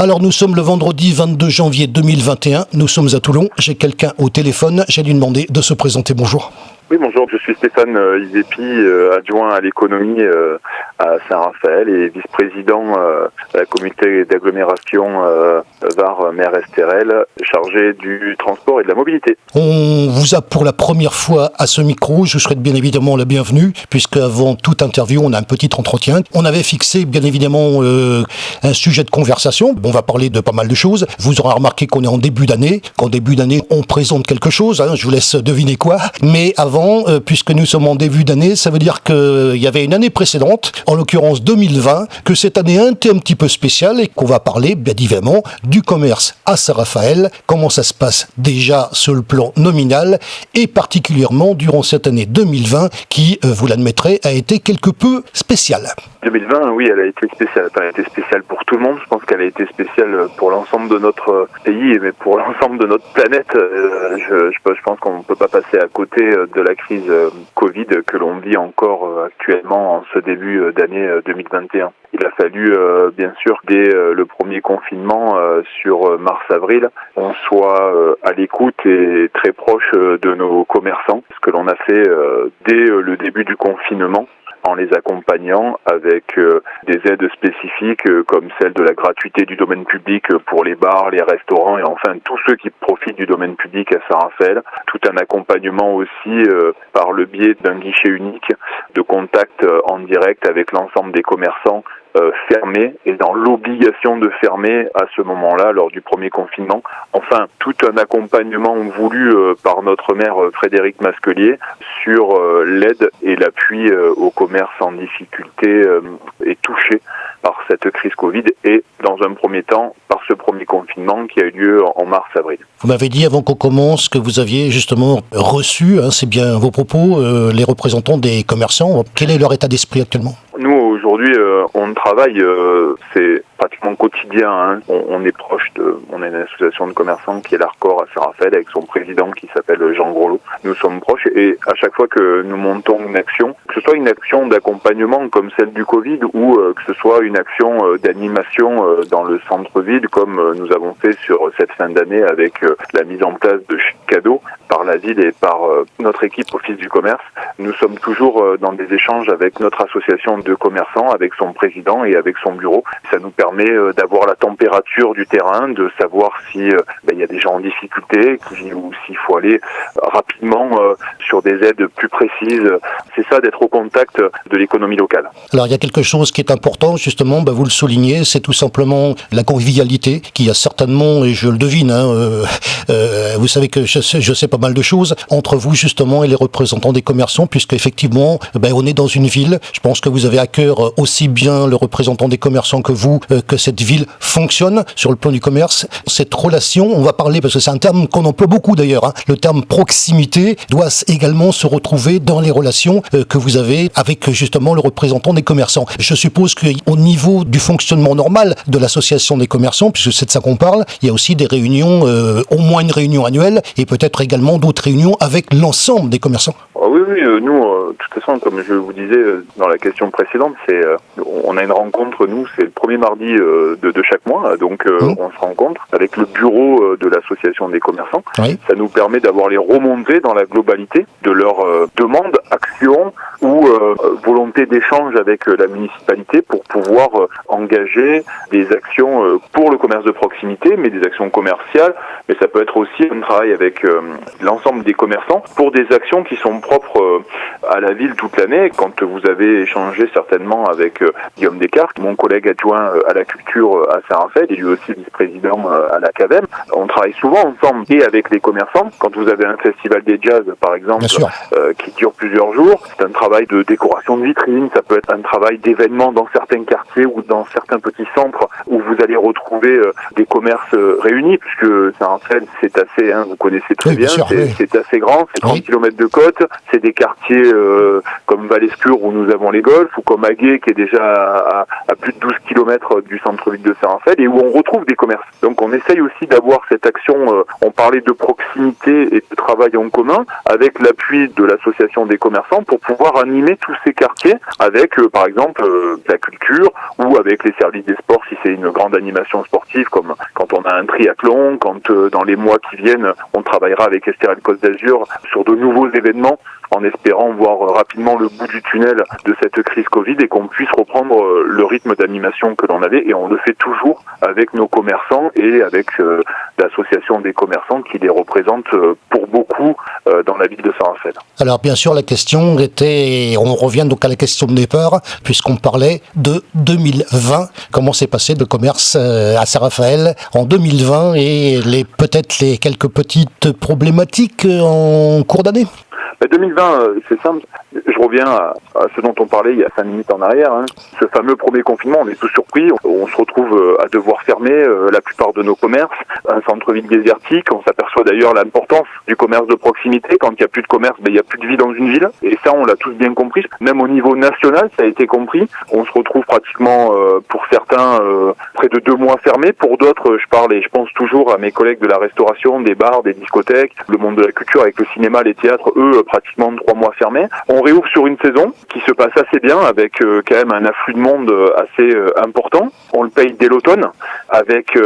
Alors nous sommes le vendredi 22 janvier 2021, nous sommes à Toulon, j'ai quelqu'un au téléphone, j'ai lui demandé de se présenter, bonjour. Oui, bonjour, je suis Stéphane Izepi, adjoint à l'économie à Saint-Raphaël et vice-président de la communauté d'agglomération Var-Mer-Estérel, chargé du transport et de la mobilité. On vous a pour la première fois à ce micro, je vous souhaite bien évidemment la bienvenue, puisque avant toute interview, on a un petit entretien. On avait fixé bien évidemment un sujet de conversation, on va parler de pas mal de choses. Vous aurez remarqué qu'on est en début d'année, qu'en début d'année, on présente quelque chose, je vous laisse deviner quoi, mais avant, puisque nous sommes en début d'année, ça veut dire qu'il y avait une année précédente, en l'occurrence 2020, que cette année était un petit peu spéciale et qu'on va parler, bien évidemment, du commerce à Saint-Raphaël, comment ça se passe déjà sur le plan nominal et particulièrement durant cette année 2020 qui, vous l'admettrez, a été quelque peu spéciale. 2020, oui, elle a été spéciale. Elle a été spéciale pour tout le monde. Je pense qu'elle a été spéciale pour l'ensemble de notre pays, mais pour l'ensemble de notre planète. Je pense qu'on ne peut pas passer à côté de la crise Covid que l'on vit encore actuellement en ce début d'année 2021. Il a fallu, bien sûr, dès le premier confinement sur mars-avril, on soit à l'écoute et très proche de nos commerçants. Ce que l'on a fait dès le début du confinement, en les accompagnant avec des aides spécifiques comme celle de la gratuité du domaine public pour les bars, les restaurants et enfin tous ceux qui profitent du domaine public à Saint-Raphaël. Tout un accompagnement aussi par le biais d'un guichet unique de contact en direct avec l'ensemble des commerçants fermés et dans l'obligation de fermer à ce moment-là lors du premier confinement. Enfin, tout un accompagnement voulu par notre maire Frédéric Masquelier sur l'aide et l'appui au commerce en difficulté et touché par cette crise Covid et dans un premier temps par ce premier confinement qui a eu lieu en mars-avril. Vous m'avez dit avant qu'on commence que vous aviez justement reçu, c'est bien vos propos, les représentants des commerçants. Quel est leur état d'esprit actuellement ? Nous, aujourd'hui, on travaille, c'est pratiquement quotidien. On est proche on a une association de commerçants qui est l'Arcor à Saint-Raphaël avec son président qui s'appelle Jean Groslo. Nous sommes proches et à chaque fois que nous montons une action, que ce soit une action d'accompagnement comme celle du Covid ou que ce soit une action d'animation dans le centre-ville comme nous avons fait sur cette fin d'année avec la mise en place de cadeaux par la ville et par notre équipe Office du commerce, nous sommes toujours dans des échanges avec notre association de commerçants, avec son président et avec son bureau. Ça nous permet d'avoir la température du terrain, de savoir si il y a des gens en difficulté ou s'il faut aller rapidement sur des aides plus précises. C'est ça, d'être au contact de l'économie locale. Alors il y a quelque chose qui est important, justement, vous le soulignez, c'est tout simplement la convivialité qui a certainement, et je le devine, vous savez que je sais pas mal de choses entre vous justement et les représentants des commerçants, puisque effectivement, on est dans une ville. Je pense que vous avez à cœur aussi bien le représentant des commerçants que vous, que cette ville fonctionne sur le plan du commerce. Cette relation, on va parler, parce que c'est un terme qu'on emploie beaucoup d'ailleurs, le terme proximité doit également se retrouver dans les relations que vous avez avec justement le représentant des commerçants. Je suppose qu'au niveau du fonctionnement normal de l'association des commerçants, puisque c'est de ça qu'on parle, il y a aussi des réunions, au moins une réunion annuelle, et peut-être également d'autres réunions avec l'ensemble des commerçants. Oui, nous, de toute façon, comme je vous disais dans la question précédente, on a une rencontre, nous, c'est le premier mardi de chaque mois, donc on se rencontre avec le bureau de l'association des commerçants. Oui. Ça nous permet d'avoir les remontées dans la globalité de leurs demandes, actions ou volonté d'échange avec la municipalité pour pouvoir engager des actions pour le commerce de proximité, mais des actions commerciales, mais ça peut être aussi un travail avec l'ensemble des commerçants pour des actions qui sont propres à la ville toute l'année. Quand vous avez échangé certainement avec Guillaume Descartes, mon collègue adjoint à la culture à Saint-Raphaël et lui aussi vice-président à la CAVEM, on travaille souvent ensemble et avec les commerçants. Quand vous avez un festival des jazz par exemple qui dure plusieurs jours, c'est un travail de décoration de vitrine, ça peut être un travail d'événement dans certains quartiers ou dans certains petits centres où vous allez retrouver des commerces réunis, puisque Saint-Raphaël c'est assez, vous connaissez très bien, c'est assez grand, c'est 30 km de côte, c'est des quartiers comme Val-Escure où nous avons les golfs, ou comme Aguet qui est déjà à plus de 12 km du centre-ville de Saint-Raphaël et où on retrouve des commerces. Donc on essaye aussi d'avoir cette action, on parlait de proximité et de travail en commun, avec l'appui de l'association des commerçants pour pouvoir animer tous ces quartiers avec par exemple la culture ou avec les services des sports si c'est une grande animation sportive comme quand on a un triathlon, quand dans les mois qui viennent on travaillera avec Estérel Côte d'Azur sur de nouveaux événements en espérant voir rapidement le bout du tunnel de cette crise Covid et qu'on puisse reprendre le rythme d'animation que l'on avait. Et on le fait toujours avec nos commerçants et avec l'association des commerçants qui les représente pour beaucoup dans la ville de Saint-Raphaël. Alors bien sûr, la question était, on revient donc à la question de départ, puisqu'on parlait de 2020. Comment s'est passé le commerce à Saint-Raphaël en 2020 et peut-être les quelques petites problématiques en cours d'année? 2020, c'est simple. Je reviens à ce dont on parlait il y a 5 minutes en arrière. Ce fameux premier confinement, on est tous surpris. On se retrouve à devoir fermer la plupart de nos commerces. Un centre-ville désertique. On s'aperçoit d'ailleurs l'importance du commerce de proximité. Quand il n'y a plus de commerce, il n'y a plus de vie dans une ville. Et ça, on l'a tous bien compris. Même au niveau national, ça a été compris. On se retrouve pratiquement, pour certains, près de 2 mois fermés. Pour d'autres, je pense toujours à mes collègues de la restauration, des bars, des discothèques, le monde de la culture avec le cinéma, les théâtres, eux, pratiquement 3 mois fermés. On réouvre sur une saison qui se passe assez bien avec quand même un afflux de monde assez important. On le paye dès l'automne avec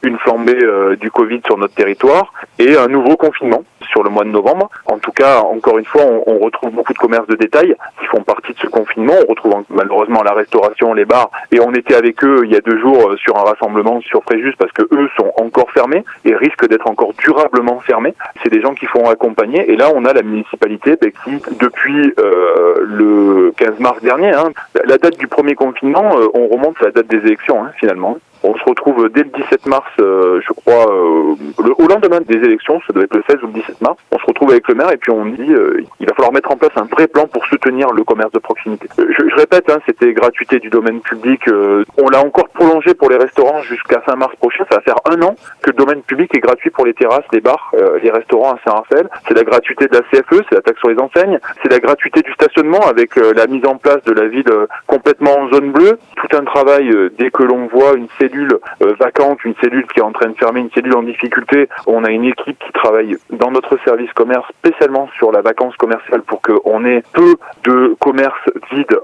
une flambée du Covid sur notre territoire et un nouveau confinement sur le mois de novembre. En tout cas, encore une fois, on retrouve beaucoup de commerces de détail qui font partie de ce confinement. On retrouve malheureusement la restauration, les bars et on était avec eux il y a 2 jours sur un rassemblement sur Fréjus parce que eux sont encore fermés et risquent d'être encore durablement fermés. C'est des gens qui font accompagner et là on a la municipalité qui, depuis le 15 mars dernier, la date du premier confinement, on remonte à la date des élections finalement. On se retrouve dès le 17 mars, je crois, au lendemain des élections, ça doit être le 16 ou le 17 mars, on se retrouve avec le maire et puis on dit il va falloir mettre en place un vrai plan pour soutenir le commerce de proximité. Je répète, c'était gratuité du domaine public, on l'a encore prolongé pour les restaurants jusqu'à fin mars prochain, ça va faire 1 an que le domaine public est gratuit pour les terrasses, les bars, les restaurants à Saint-Raphaël. C'est la gratuité de la CFE, c'est la taxe sur les enseignes, c'est la gratuité du stationnement avec la mise en place de la ville complètement en zone bleue, tout un travail dès que l'on voit une cellule vacante, une cellule qui est en train de fermer, une cellule en difficulté. On a une équipe qui travaille dans notre service commerce spécialement sur la vacance commerciale pour qu'on ait peu de commerce vide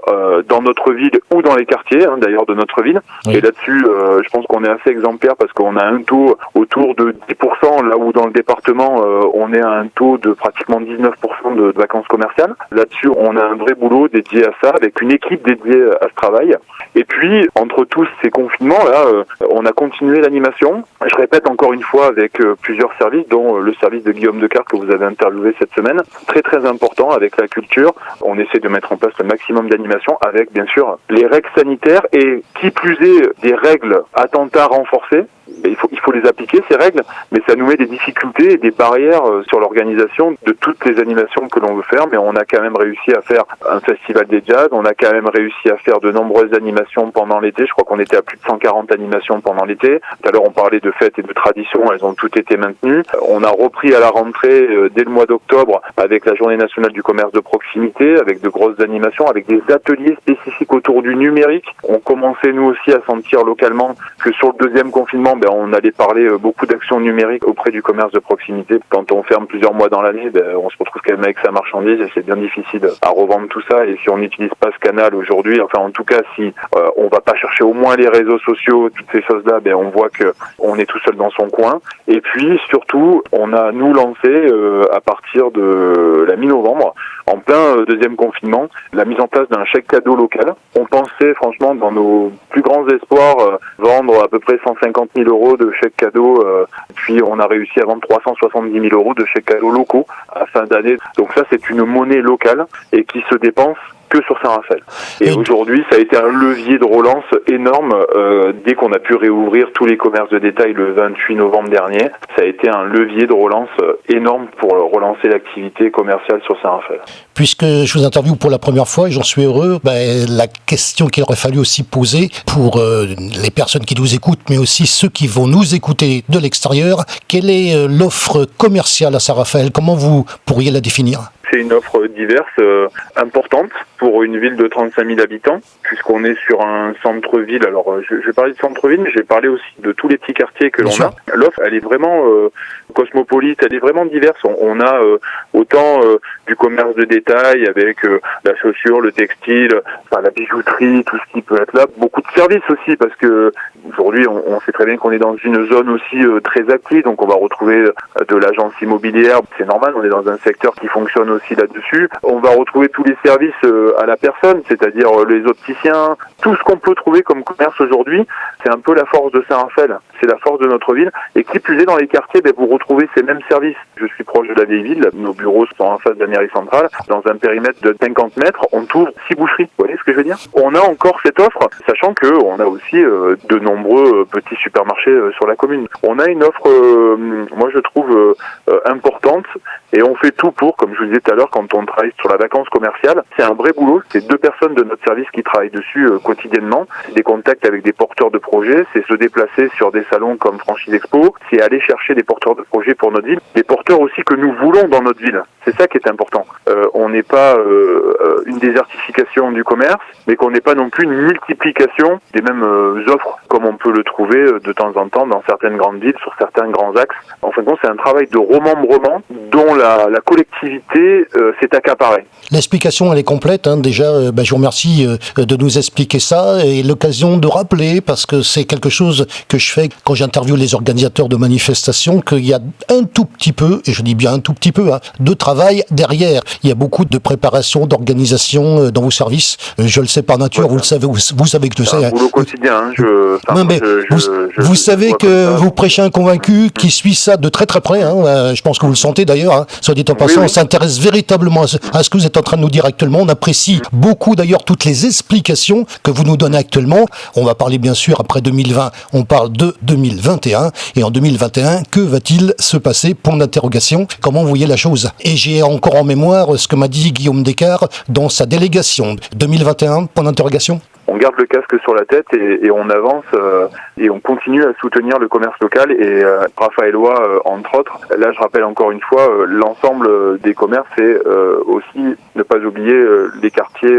dans notre ville ou dans les quartiers d'ailleurs de notre ville. Oui. Et là-dessus, je pense qu'on est assez exemplaire parce qu'on a un taux autour de 10%, là où dans le département, on est à un taux de pratiquement 19% de vacances commerciales. Là-dessus, on a un vrai boulot dédié à ça, avec une équipe dédiée à ce travail. Et puis, entre tous ces confinements-là, on a continué l'animation. Je répète encore une fois avec plusieurs services, dont le service de Guillaume Decart que vous avez interviewé cette semaine. Très très important avec la culture. On essaie de mettre en place le maximum d'animation avec bien sûr les règles sanitaires et qui plus est des règles attentats renforcées. Il faut les appliquer ces règles, mais ça nous met des difficultés et des barrières sur l'organisation de toutes les animations que l'on veut faire, mais on a quand même réussi à faire un festival des jazz, on a quand même réussi à faire de nombreuses animations pendant l'été, je crois qu'on était à plus de 140 animations pendant l'été. Tout à l'heure on parlait de fêtes et de traditions, elles ont toutes été maintenues. On a repris à la rentrée dès le mois d'octobre avec la Journée nationale du commerce de proximité, avec de grosses animations, avec des ateliers spécifiques autour du numérique. On commençait nous aussi à sentir localement que sur le deuxième confinement, on allait parler beaucoup d'actions numériques auprès du commerce de proximité. Quand on ferme plusieurs mois dans l'année, on se retrouve quand même avec sa marchandise et c'est bien difficile à revendre tout ça. Et si on n'utilise pas ce canal aujourd'hui, enfin en tout cas si on va pas chercher au moins les réseaux sociaux, toutes ces choses-là, on voit que on est tout seul dans son coin. Et puis surtout, on a nous lancé à partir de la mi-novembre, en plein deuxième confinement, la mise en place d'un chèque cadeau local. On pensait franchement dans nos plus grands espoirs vendre à peu près 150 000 euros de chèques cadeaux, puis on a réussi à vendre 370 000 euros de chèques cadeaux locaux à fin d'année. Donc ça c'est une monnaie locale et qui se dépense que sur Saint-Raphaël. Et aujourd'hui, ça a été un levier de relance énorme dès qu'on a pu réouvrir tous les commerces de détail le 28 novembre dernier. Ça a été un levier de relance énorme pour relancer l'activité commerciale sur Saint-Raphaël. Puisque je vous interviewe pour la première fois et j'en suis heureux, la question qu'il aurait fallu aussi poser pour les personnes qui nous écoutent, mais aussi ceux qui vont nous écouter de l'extérieur, quelle est l'offre commerciale à Saint-Raphaël? Comment vous pourriez la définir? C'est une offre diverse, importante, pour une ville de 35 000 habitants, puisqu'on est sur un centre-ville. Alors, je vais parler de centre-ville, mais je vais parler aussi de tous les petits quartiers que l'on a. L'offre, elle est vraiment cosmopolite, elle est vraiment diverse. On a autant du commerce de détail avec la chaussure, le textile, la bijouterie, tout ce qui peut être là. Beaucoup de services aussi, parce que aujourd'hui, on sait très bien qu'on est dans une zone aussi très active, donc on va retrouver de l'agence immobilière. C'est normal, on est dans un secteur qui fonctionne aussi là-dessus. On va retrouver tous les services à la personne, c'est-à-dire les opticiens, tout ce qu'on peut trouver comme commerce aujourd'hui. C'est un peu la force de Saint-Raphaël, c'est la force de notre ville. Et qui plus est, dans les quartiers, vous retrouvez ces mêmes services. Je suis proche de la vieille ville, nos bureaux sont en face de la mairie centrale. Dans un périmètre de 50 mètres, on trouve 6 boucheries. Vous voyez ce que je veux dire? On a encore cette offre, sachant que on a aussi de nombreux petits supermarchés sur la commune. On a une offre, moi je trouve importante, et on fait tout pour, comme je vous disais tout à l'heure, quand on travaille sur la vacance commerciale, c'est un vrai boulot. C'est 2 personnes de notre service qui travaillent dessus quotidiennement. Des contacts avec des porteurs de projets, c'est se déplacer sur des salons comme Franchise Expo, c'est aller chercher des porteurs de projets pour notre ville, des porteurs aussi que nous voulons dans notre ville. C'est ça qui est important. On n'est pas une désertification du commerce, mais qu'on n'est pas non plus une multiplication des mêmes offres, comme on peut le trouver de temps en temps dans certaines grandes villes, sur certains grands axes. En fin de compte, c'est un travail de remembrement dont la collectivité s'est accaparée. L'explication, elle est complète. Déjà, je vous remercie de nous expliquer ça, et l'occasion de rappeler, parce que c'est quelque chose que je fais quand j'interviewe les organisateurs de manifestations, qu'il y a un tout petit peu, et je dis bien un tout petit peu, de travail derrière. Il y a beaucoup de préparation, d'organisation dans vos services. Je le sais par nature, vous le savez, vous savez que je sais. C'est un boulot quotidien. Vous savez que vous prêchez un convaincu qui suit ça de très très près. Je pense que vous le sentez d'ailleurs. Soit dit en passant, on s'intéresse véritablement à ce que vous êtes en train de nous dire actuellement. On apprécie beaucoup d'ailleurs toutes les explications que vous nous donnez actuellement. On va parler bien sûr après 2020, on parle de 2021. Et en 2021, que va-t-il se passer? Point d'interrogation. Comment vous voyez la chose? Et j'ai encore en mémoire ce que m'a dit Guillaume Descartes dans sa délégation. 2021, point d'interrogation. On garde le casque sur la tête et on avance et on continue à soutenir le commerce local et Raphaëlois entre autres. Là, je rappelle encore une fois, l'ensemble des commerces et aussi ne pas oublier les quartiers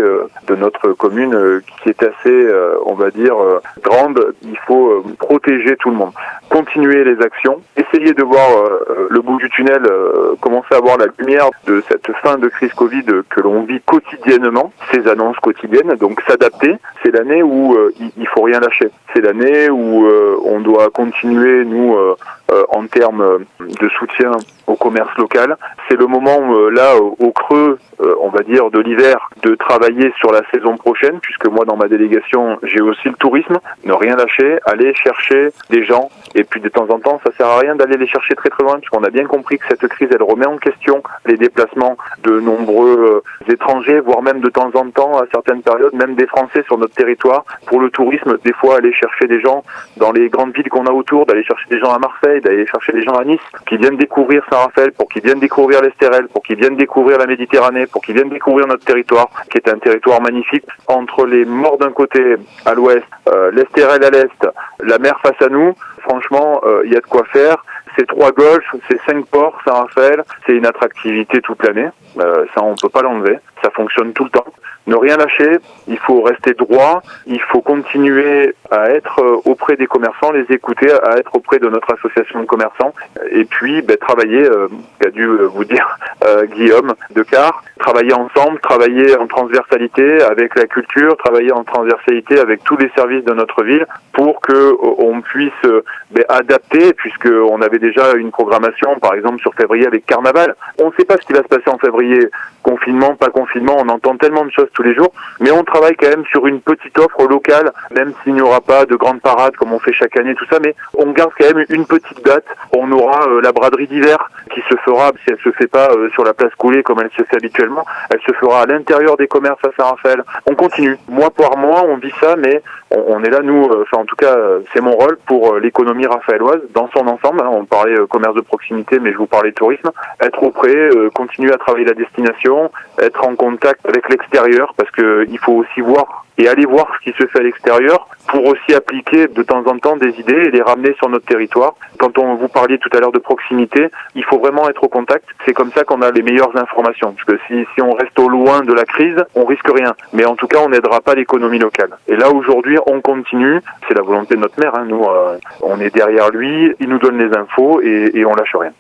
de notre commune qui est assez, on va dire, grande. Il faut protéger tout le monde. Continuer les actions, essayer de voir le bout du tunnel, commencer à voir la lumière de cette fin de crise Covid que l'on vit quotidiennement, ces annonces quotidiennes, donc s'adapter. C'est l'année où il faut rien lâcher. C'est l'année où on doit continuer, nous, en termes de soutien au commerce local. C'est le moment, là, au creux, on va dire, de l'hiver, de travailler sur la saison prochaine, puisque moi, dans ma délégation, j'ai aussi le tourisme. Ne rien lâcher, aller chercher des gens. Et puis, de temps en temps, ça sert à rien d'aller les chercher très très loin, puisqu'on a bien compris que cette crise, elle remet en question les déplacements de nombreux étrangers, voire même de temps en temps, à certaines périodes, même des Français sur notre territoire. Pour le tourisme, des fois, aller chercher des gens dans les grandes villes qu'on a autour, d'aller chercher des gens à Marseille, d'aller chercher des gens à Nice, qui viennent découvrir Saint-Raphaël, pour qu'ils viennent découvrir l'Estérel, pour qu'ils viennent découvrir la Méditerranée, pour qu'ils viennent découvrir notre territoire, qui est un territoire magnifique, entre les morts d'un côté à l'ouest, l'Estérel à l'est, la mer face à nous. Franchement, il y a de quoi faire. C'est 3 golfs, c'est 5 ports, Saint-Raphaël, c'est une attractivité toute l'année. Ça, on peut pas l'enlever. Ça fonctionne tout le temps. Ne rien lâcher, il faut rester droit, il faut continuer à être auprès des commerçants, les écouter, à être auprès de notre association de commerçants, et puis travailler, qu'a dû vous dire Guillaume Descartes, travailler ensemble, travailler en transversalité avec la culture, travailler en transversalité avec tous les services de notre ville pour que on puisse adapter, puisque on avait déjà une programmation, par exemple sur février avec Carnaval. On ne sait pas ce qui va se passer en février, confinement, pas confinement, on entend tellement de choses tous les jours, mais on travaille quand même sur une petite offre locale, même s'il n'y aura pas de grande parade comme on fait chaque année, tout ça, mais on garde quand même une petite date. On aura la braderie d'hiver qui se fera, si elle se fait pas sur la place Coulée comme elle se fait habituellement, elle se fera à l'intérieur des commerces à Saint-Raphaël. On continue, mois par mois, on vit ça, mais on est là, nous, en tout cas, c'est mon rôle pour l'économie raphaëloise dans son ensemble. On parlait commerce de proximité, mais je vous parlais tourisme. Être auprès, continuer à travailler la destination, être en contact avec l'extérieur, l'extérieur, parce que il faut aussi voir et aller voir ce qui se fait à l'extérieur pour aussi appliquer de temps en temps des idées et les ramener sur notre territoire. Quand on vous parliez tout à l'heure de proximité, il faut vraiment être au contact. C'est comme ça qu'on a les meilleures informations. Parce que si on reste au loin de la crise, on risque rien. Mais en tout cas, on n'aidera pas l'économie locale. Et là, aujourd'hui, on continue. C'est la volonté de notre maire. Nous, on est derrière lui. Il nous donne les infos et on lâche rien.